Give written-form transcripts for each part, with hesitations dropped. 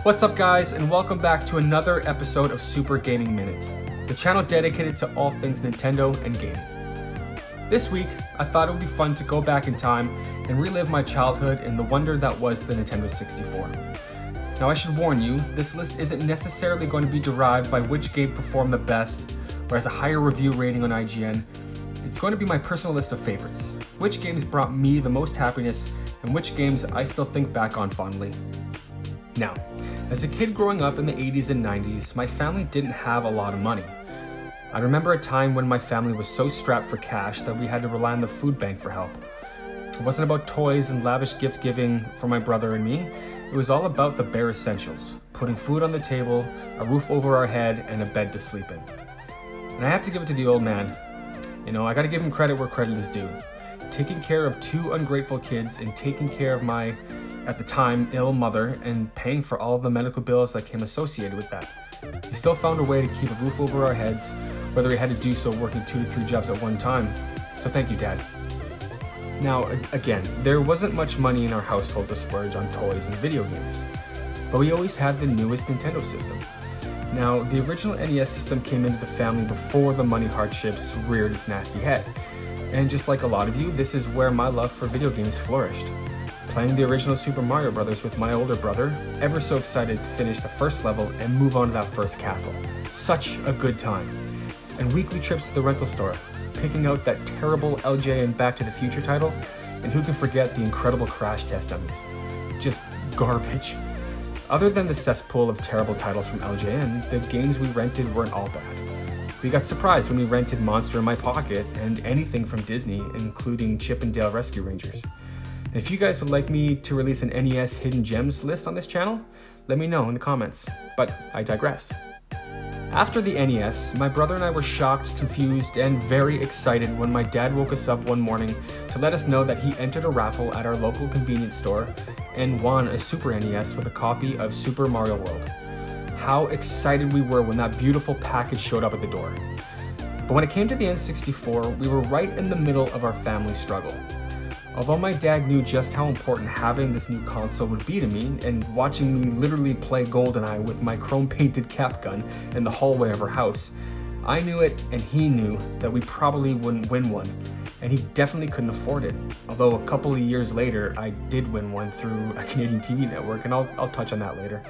What's up guys, and welcome back to another episode of Super Gaming Minute, the channel dedicated to all things Nintendo and gaming. This week, I thought it would be fun to go back in time and relive my childhood and the wonder that was the Nintendo 64. Now I should warn you, this list isn't necessarily going to be derived by which game performed the best or has a higher review rating on IGN. It's going to be my personal list of favorites, which games brought me the most happiness and which games I still think back on fondly. Now, as a kid growing up in the 80s and 90s, my family didn't have a lot of money. I remember a time when my family was so strapped for cash that we had to rely on the food bank for help. It wasn't about toys and lavish gift giving for my brother and me. It was all about the bare essentials, putting food on the table, a roof over our head, and a bed to sleep in. And I have to give it to the old man. I gotta give him credit where credit is due. Taking care of two ungrateful kids and taking care of my, at the time, ill mother and paying for all of the medical bills that came associated with that. He still found a way to keep a roof over our heads, whether he had to do so working 2 to 3 jobs at one time. So thank you, Dad. Now, again, there wasn't much money in our household to splurge on toys and video games, but we always had the newest Nintendo system. Now, the original NES system came into the family before the money hardships reared its nasty head. And just like a lot of you, this is where my love for video games flourished. Playing the original Super Mario Bros. With my older brother, ever so excited to finish the first level and move on to that first castle. Such a good time. And weekly trips to the rental store, picking out that terrible LJ and Back to the Future title, and who can forget the incredible Crash Test Dummies. Just garbage. Other than the cesspool of terrible titles from LJN, the games we rented weren't all bad. We got surprised when we rented Monster in My Pocket and anything from Disney, including Chip and Dale Rescue Rangers. And if you guys would like me to release an NES Hidden Gems list on this channel, let me know in the comments, but I digress. After the NES, my brother and I were shocked, confused, and very excited when my dad woke us up one morning to let us know that he entered a raffle at our local convenience store and won a Super NES with a copy of Super Mario World. How excited we were when that beautiful package showed up at the door. But when it came to the N64, we were right in the middle of our family struggle. Although my dad knew just how important having this new console would be to me, and watching me literally play Goldeneye with my chrome-painted cap gun in the hallway of our house, I knew it and he knew that we probably wouldn't win one, and he definitely couldn't afford it. Although a couple of years later, I did win one through a Canadian TV network, and I'll touch on that later.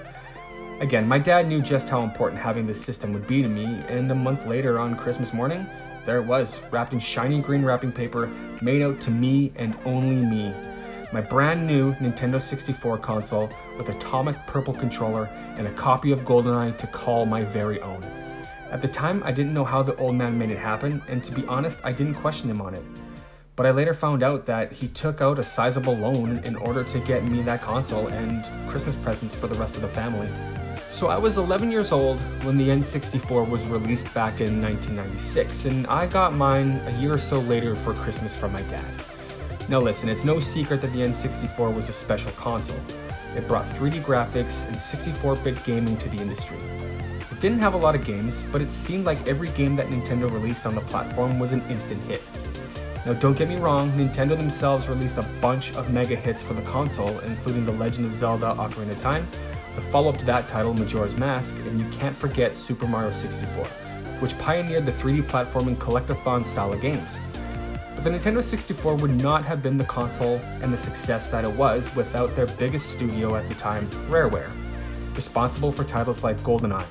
Again, my dad knew just how important having this system would be to me, and a month later on Christmas morning, there it was, wrapped in shiny green wrapping paper, made out to me and only me. My brand new Nintendo 64 console with atomic purple controller and a copy of Goldeneye to call my very own. At the time, I didn't know how the old man made it happen, and to be honest, I didn't question him on it. But I later found out that he took out a sizable loan in order to get me that console and Christmas presents for the rest of the family. So I was 11 years old when the N64 was released back in 1996, and I got mine a year or so later for Christmas from my dad. Now listen, it's no secret that the N64 was a special console. It brought 3D graphics and 64-bit gaming to the industry. It didn't have a lot of games, but it seemed like every game that Nintendo released on the platform was an instant hit. Now don't get me wrong, Nintendo themselves released a bunch of mega hits for the console, including The Legend of Zelda: Ocarina of Time, the follow-up to that title, Majora's Mask, and you can't forget Super Mario 64, which pioneered the 3D platforming collectathon style of games. But the Nintendo 64 would not have been the console and the success that it was without their biggest studio at the time, RareWare, responsible for titles like Goldeneye,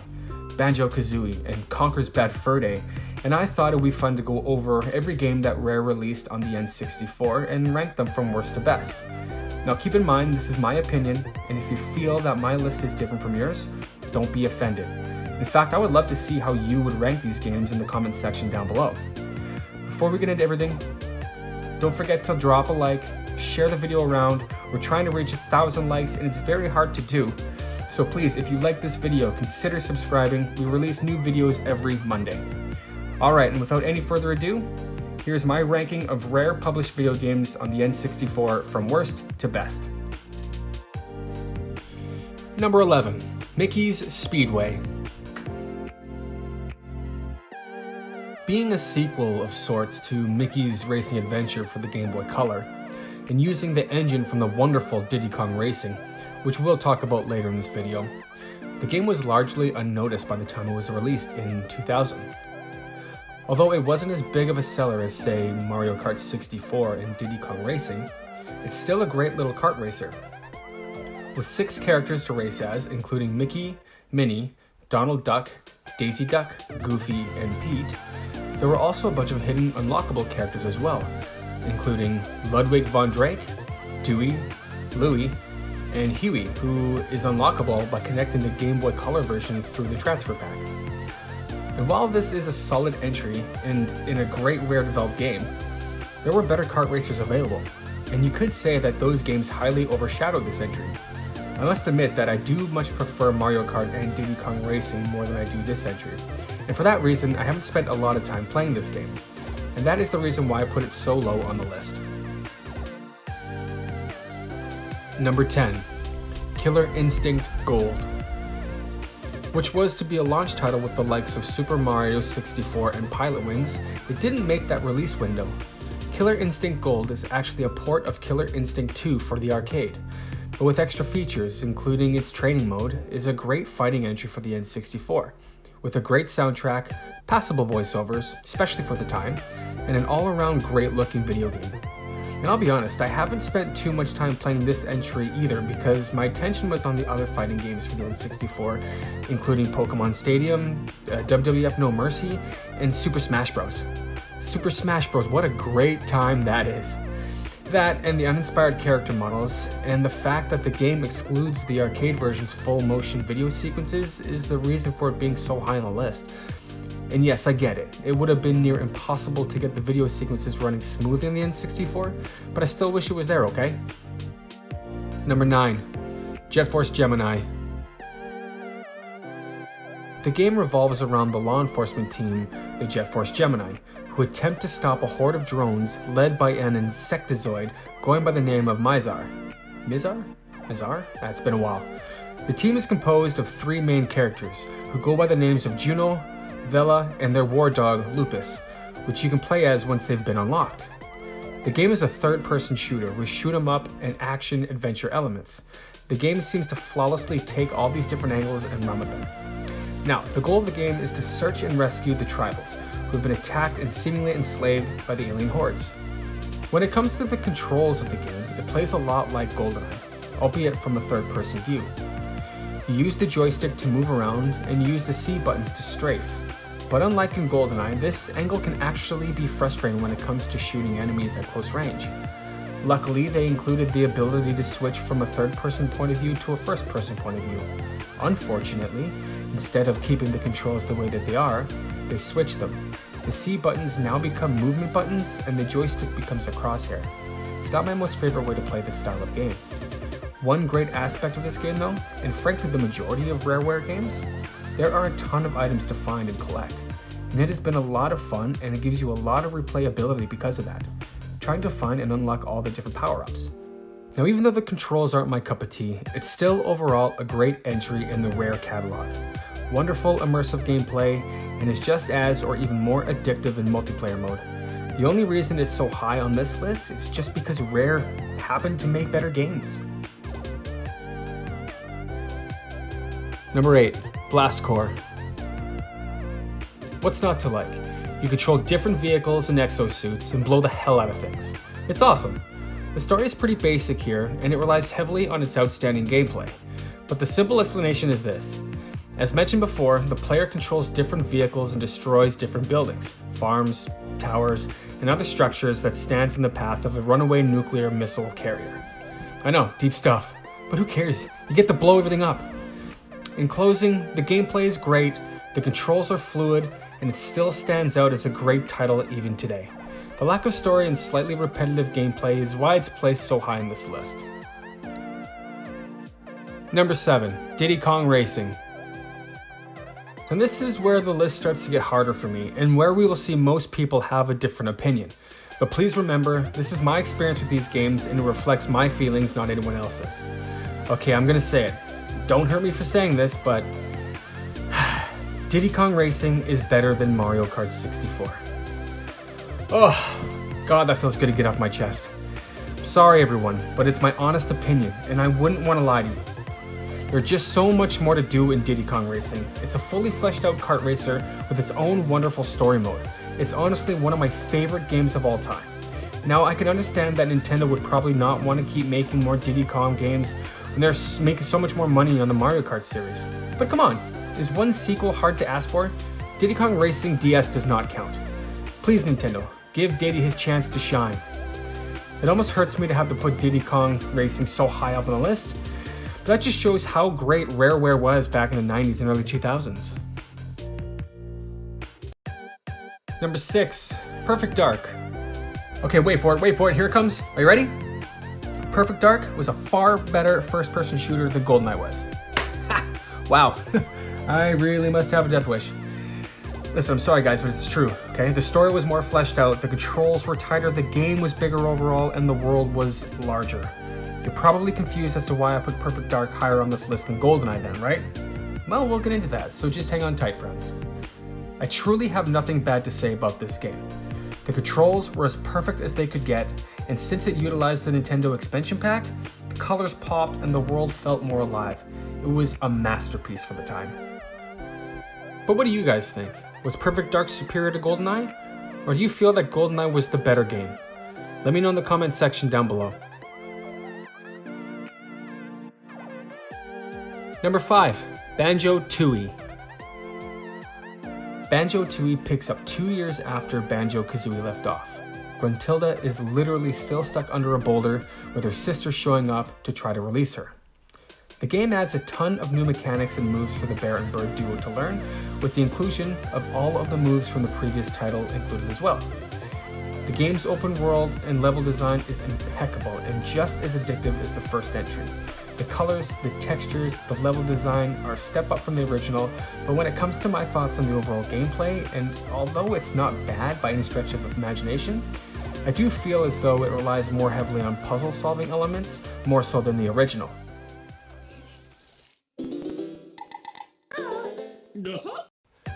BanjoKazooie, and Conquerors Bad Fur, and I thought it would be fun to go over every game that Rare released on the N64 and rank them from worst to best. Now keep in mind, this is my opinion, and if you feel that my list is different from yours, don't be offended. In fact, I would love to see how you would rank these games in the comment section down below. Before we get into everything, don't forget to drop a like, share the video around. We're trying to reach 1,000 likes, and it's very hard to do. So please, if you like this video, consider subscribing. We release new videos every Monday. Alright, and without any further ado, here's my ranking of Rare published video games on the N64 from worst to best. Number 11, Mickey's Speedway. Being a sequel of sorts to Mickey's Racing Adventure for the Game Boy Color, and using the engine from the wonderful Diddy Kong Racing, which we'll talk about later in this video, the game was largely unnoticed by the time it was released in 2000. Although it wasn't as big of a seller as, say, Mario Kart 64 and Diddy Kong Racing, it's still a great little kart racer. With 6 characters to race as, including Mickey, Minnie, Donald Duck, Daisy Duck, Goofy, and Pete, there were also a bunch of hidden unlockable characters as well, including Ludwig von Drake, Dewey, Louie, and Huey, who is unlockable by connecting the Game Boy Color version through the transfer pack. And while this is a solid entry and in a great Rare developed game, there were better kart racers available, and you could say that those games highly overshadowed this entry. I must admit that I do much prefer Mario Kart and Diddy Kong Racing more than I do this entry, and for that reason I haven't spent a lot of time playing this game, and that is the reason why I put it so low on the list. Number 10. Killer Instinct Gold, which was to be a launch title with the likes of Super Mario 64 and Pilot Wings. It didn't make that release window. Killer Instinct Gold is actually a port of Killer Instinct 2 for the arcade, but with extra features, including its training mode, is a great fighting entry for the N64, with a great soundtrack, passable voiceovers, especially for the time, and an all-around great looking video game. And I'll be honest, I haven't spent too much time playing this entry either because my attention was on the other fighting games for the N64, including Pokemon Stadium, WWF No Mercy, and Super Smash Bros. Super Smash Bros, what a great time that is. That and the uninspired character models, and the fact that the game excludes the arcade version's full motion video sequences is the reason for it being so high on the list. And yes, I get it. It would have been near impossible to get the video sequences running smoothly in the N64, but I still wish it was there, okay? Number 9. Jet Force Gemini. The game revolves around the law enforcement team, the Jet Force Gemini, who attempt to stop a horde of drones led by an insectozoid going by the name of Mizar? It's been a while. The team is composed of 3 main characters, who go by the names of Juno, Vela, and their war dog, Lupus, which you can play as once they've been unlocked. The game is a third-person shooter with shoot-'em-up and action-adventure elements. The game seems to flawlessly take all these different angles and run with them. Now, the goal of the game is to search and rescue the tribals, who have been attacked and seemingly enslaved by the alien hordes. When it comes to the controls of the game, it plays a lot like Goldeneye, albeit from a third-person view. You use the joystick to move around and use the C buttons to strafe. But unlike in Goldeneye, this angle can actually be frustrating when it comes to shooting enemies at close range. Luckily, they included the ability to switch from a third-person point of view to a first-person point of view. Unfortunately, instead of keeping the controls the way that they are, they switched them. The C buttons now become movement buttons and the joystick becomes a crosshair. It's not my most favorite way to play this style of game. One great aspect of this game though, and frankly the majority of RareWare games, there are a ton of items to find and collect, and it has been a lot of fun and it gives you a lot of replayability because of that, trying to find and unlock all the different power-ups. Now even though the controls aren't my cup of tea, it's still overall a great entry in the Rare catalog. Wonderful immersive gameplay, and is just as or even more addictive in multiplayer mode. The only reason it's so high on this list is just because Rare happened to make better games. Number 8. Blast Corps. What's not to like? You control different vehicles and exosuits and blow the hell out of things. It's awesome. The story is pretty basic here, and it relies heavily on its outstanding gameplay. But the simple explanation is this. As mentioned before, the player controls different vehicles and destroys different buildings, farms, towers, and other structures that stands in the path of a runaway nuclear missile carrier. I know, deep stuff, but who cares? You get to blow everything up. In closing, the gameplay is great, the controls are fluid, and it still stands out as a great title even today. The lack of story and slightly repetitive gameplay is why it's placed so high on this list. Number 7. Diddy Kong Racing. And this is where the list starts to get harder for me, and where we will see most people have a different opinion. But please remember, this is my experience with these games and it reflects my feelings, not anyone else's. Okay, I'm gonna say it. Don't hurt me for saying this, but Diddy Kong Racing is better than Mario Kart 64. Oh, God, that feels good to get off my chest. Sorry everyone, but it's my honest opinion, and I wouldn't want to lie to you. There's just so much more to do in Diddy Kong Racing. It's a fully fleshed out kart racer with its own wonderful story mode. It's honestly one of my favorite games of all time. Now, I can understand that Nintendo would probably not want to keep making more Diddy Kong games when they're making so much more money on the Mario Kart series. But come on, is one sequel hard to ask for? Diddy Kong Racing DS does not count. Please, Nintendo, give Diddy his chance to shine. It almost hurts me to have to put Diddy Kong Racing so high up on the list, but that just shows how great RareWare was back in the 90s and early 2000s. Number 6, Perfect Dark. Okay, wait for it, here it comes. Are you ready? Perfect Dark was a far better first-person shooter than Goldeneye was. Ha! Wow, I really must have a death wish. Listen, I'm sorry guys, but it's true, okay? The story was more fleshed out, the controls were tighter, the game was bigger overall, and the world was larger. You're probably confused as to why I put Perfect Dark higher on this list than Goldeneye then, right? Well, we'll get into that, so just hang on tight, friends. I truly have nothing bad to say about this game. The controls were as perfect as they could get, and since it utilized the Nintendo expansion pack, the colors popped and the world felt more alive. It was a masterpiece for the time. But what do you guys think? Was Perfect Dark superior to Goldeneye? Or do you feel that Goldeneye was the better game? Let me know in the comment section down below. Number 5, BanjoTooie. BanjoTooie picks up 2 years after BanjoKazooie left off. Gruntilda is literally still stuck under a boulder with her sister showing up to try to release her. The game adds a ton of new mechanics and moves for the bear and bird duo to learn, with the inclusion of all of the moves from the previous title included as well. The game's open world and level design is impeccable and just as addictive as the first entry. The colors, the textures, the level design are a step up from the original, but when it comes to my thoughts on the overall gameplay, and although it's not bad by any stretch of imagination, I do feel as though it relies more heavily on puzzle solving elements, more so than the original.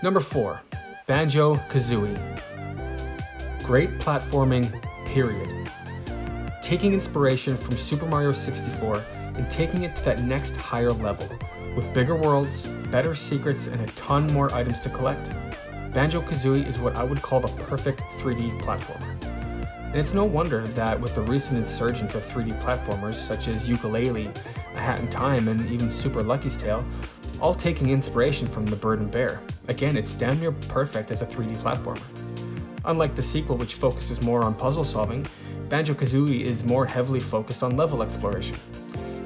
Number 4, BanjoKazooie. Great platforming, period. Taking inspiration from Super Mario 64 and taking it to that next higher level, with bigger worlds, better secrets, and a ton more items to collect. BanjoKazooie is what I would call the perfect 3D platformer. And it's no wonder that with the recent insurgence of 3D platformers such as Yooka-Laylee, A Hat in Time, and even Super Lucky's Tale, all taking inspiration from the bird and bear. Again, it's damn near perfect as a 3D platformer. Unlike the sequel, which focuses more on puzzle solving, BanjoKazooie is more heavily focused on level exploration.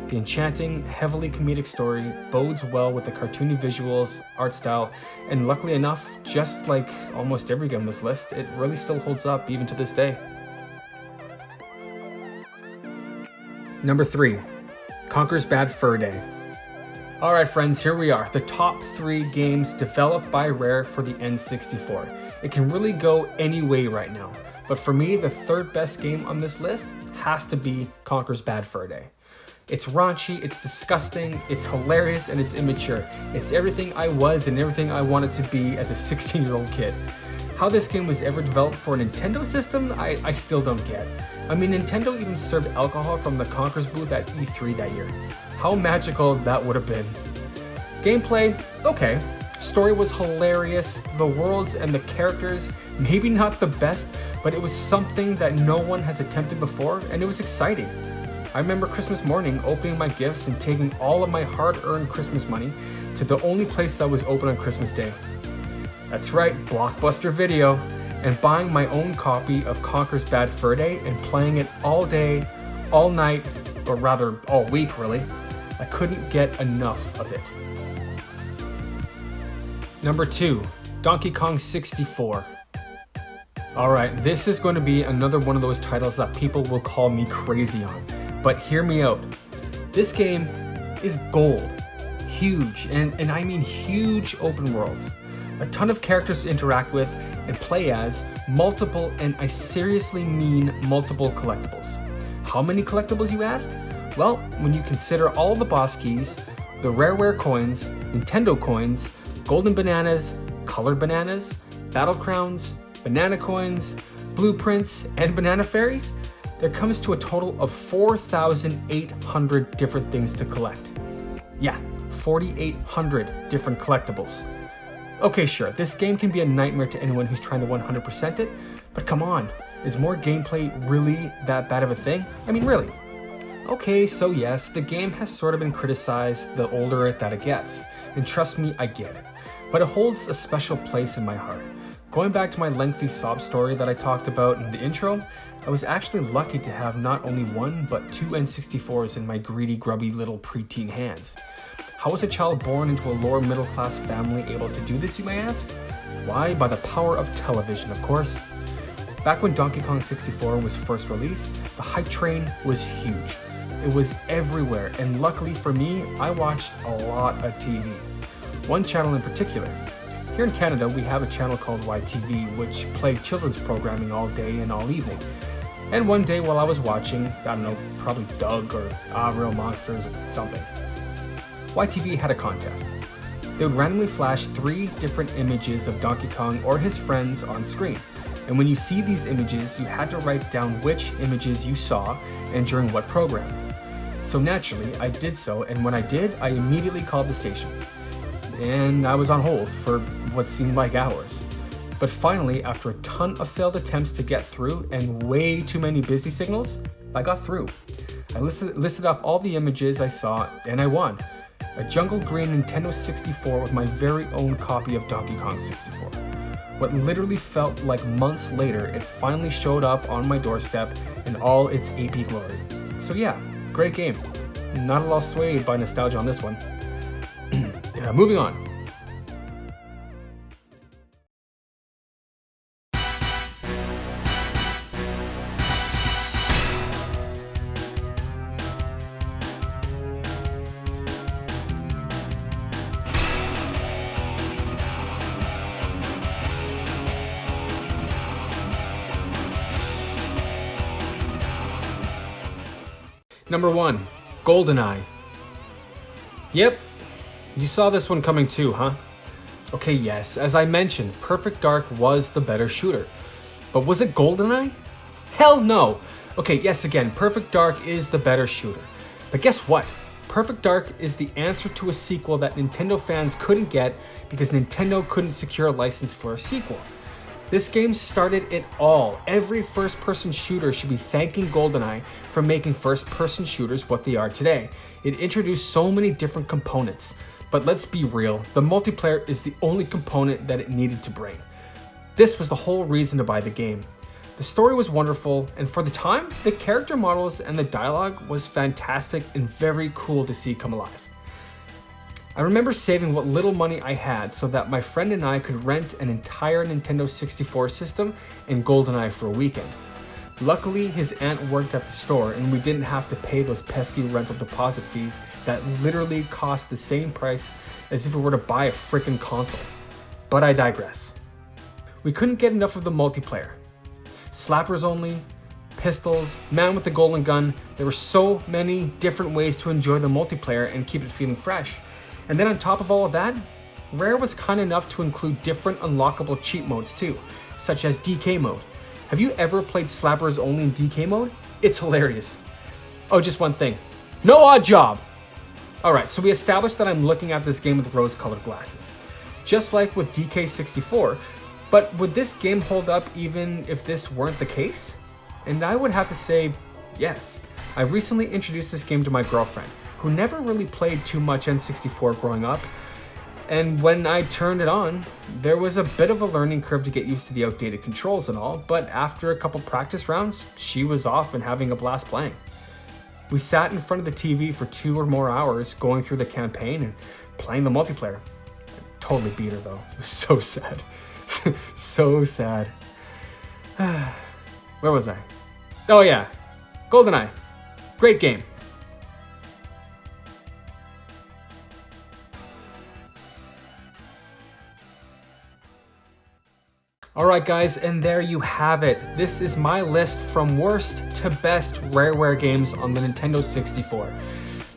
The enchanting, heavily comedic story bodes well with the cartoony visuals, art style, and luckily enough, just like almost every game on this list, it really still holds up even to this day. Number 3, Conquerors Bad Fur Day. Alright friends, here we are, the top 3 games developed by Rare for the N64. It can really go any way right now, but for me, the third best game on this list has to be Conquerors Bad Fur Day. It's raunchy, it's disgusting, it's hilarious, and it's immature. It's everything I was and everything I wanted to be as a 16-year-old kid. How this game was ever developed for a Nintendo system, I still don't get. I mean, Nintendo even served alcohol from the Conquerors booth at E3 that year. How magical that would have been. Gameplay, okay. Story was hilarious. The worlds and the characters, maybe not the best, but it was something that no one has attempted before, and it was exciting. I remember Christmas morning opening my gifts and taking all of my hard-earned Christmas money to the only place that was open on Christmas Day. That's right, Blockbuster Video, and buying my own copy of Conquerors Bad Fur Day and playing it all day, all night, or rather all week really. I couldn't get enough of it. Number 2, Donkey Kong 64. Alright, this is going to be another one of those titles that people will call me crazy on, but hear me out. This game is gold. Huge, and I mean huge open worlds. A ton of characters to interact with and play as, multiple, and I seriously mean multiple collectibles. How many collectibles, you ask? Well, when you consider all the boss keys, the RareWare coins, Nintendo coins, golden bananas, colored bananas, battle crowns, banana coins, blueprints, and banana fairies, there comes to a total of 4,800 different things to collect. Yeah, 4,800 different collectibles. Okay, sure, this game can be a nightmare to anyone who's trying to 100% it, but come on, is more gameplay really that bad of a thing? I mean, really? Okay, so yes, the game has sort of been criticized the older that it gets, and trust me, I get it. But it holds a special place in my heart. Going back to my lengthy sob story that I talked about in the intro, I was actually lucky to have not only one, but two N64s in my greedy, grubby little preteen hands. How was a child born into a lower middle class family able to do this, you may ask? Why? By the power of television, of course. Back when Donkey Kong 64 was first released, the hype train was huge. It was everywhere, and luckily for me, I watched a lot of TV. One channel in particular. Here in Canada, we have a channel called YTV, which played children's programming all day and all evening. And one day while I was watching, I don't know, probably Doug or Real Monsters or something, YTV had a contest. They would randomly flash 3 different images of Donkey Kong or his friends on screen. And when you see these images, you had to write down which images you saw and during what program. So naturally, I did so, and when I did, I immediately called the station. And I was on hold for what seemed like hours. But finally, after a ton of failed attempts to get through and way too many busy signals, I got through. I listed off all the images I saw, and I won. A jungle green Nintendo 64 with my very own copy of Donkey Kong 64. What literally felt like months later, it finally showed up on my doorstep in all its AP glory. So yeah, great game. Not at all swayed by nostalgia on this one. Yeah, moving on. Number 1, Goldeneye. Yep, you saw this one coming too, huh? Okay, yes, as I mentioned, Perfect Dark was the better shooter. But was it Goldeneye? Hell no! Okay, yes, again, Perfect Dark is the better shooter. But guess what? Perfect Dark is the answer to a sequel that Nintendo fans couldn't get because Nintendo couldn't secure a license for a sequel. This game started it all. Every first-person shooter should be thanking GoldenEye for making first-person shooters what they are today. It introduced so many different components. But let's be real, the multiplayer is the only component that it needed to bring. This was the whole reason to buy the game. The story was wonderful, and for the time, the character models and the dialogue was fantastic and very cool to see come alive. I remember saving what little money I had so that my friend and I could rent an entire Nintendo 64 system and GoldenEye for a weekend. Luckily, his aunt worked at the store and we didn't have to pay those pesky rental deposit fees that literally cost the same price as if we were to buy a frickin' console. But I digress. We couldn't get enough of the multiplayer. Slappers only, pistols, man with the golden gun. There were so many different ways to enjoy the multiplayer and keep it feeling fresh. And then on top of all of that, Rare was kind enough to include different unlockable cheat modes too, such as DK mode. Have you ever played Slappers only in DK mode? It's hilarious. Oh, just one thing. No odd job! Alright, so we established that I'm looking at this game with rose-colored glasses. Just like with DK64, but would this game hold up even if this weren't the case? And I would have to say, yes. I recently introduced this game to my girlfriend, who never really played too much N64 growing up, and when I turned it on, there was a bit of a learning curve to get used to the outdated controls and all, but after a couple practice rounds, she was off and having a blast playing. We sat in front of the TV for 2 or more hours going through the campaign and playing the multiplayer. I totally beat her though. It was so sad. So sad. Where was I? Oh yeah, GoldenEye. Great game. Alright guys, and there you have it. This is my list from worst to best RareWare games on the Nintendo 64.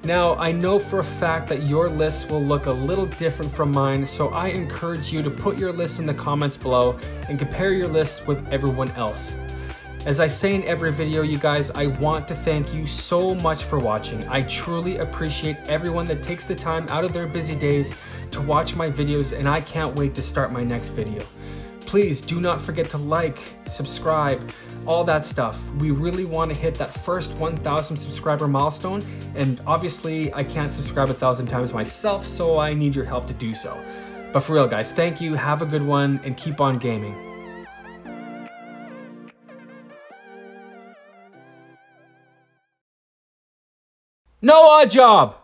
Now, I know for a fact that your list will look a little different from mine, so I encourage you to put your list in the comments below and compare your lists with everyone else. As I say in every video, you guys, I want to thank you so much for watching. I truly appreciate everyone that takes the time out of their busy days to watch my videos, and I can't wait to start my next video. Please do not forget to like, subscribe, all that stuff. We really want to hit that first 1,000 subscriber milestone, and obviously I can't subscribe 1,000 times myself, so I need your help to do so. But for real, guys, thank you, have a good one, and keep on gaming. No odd job!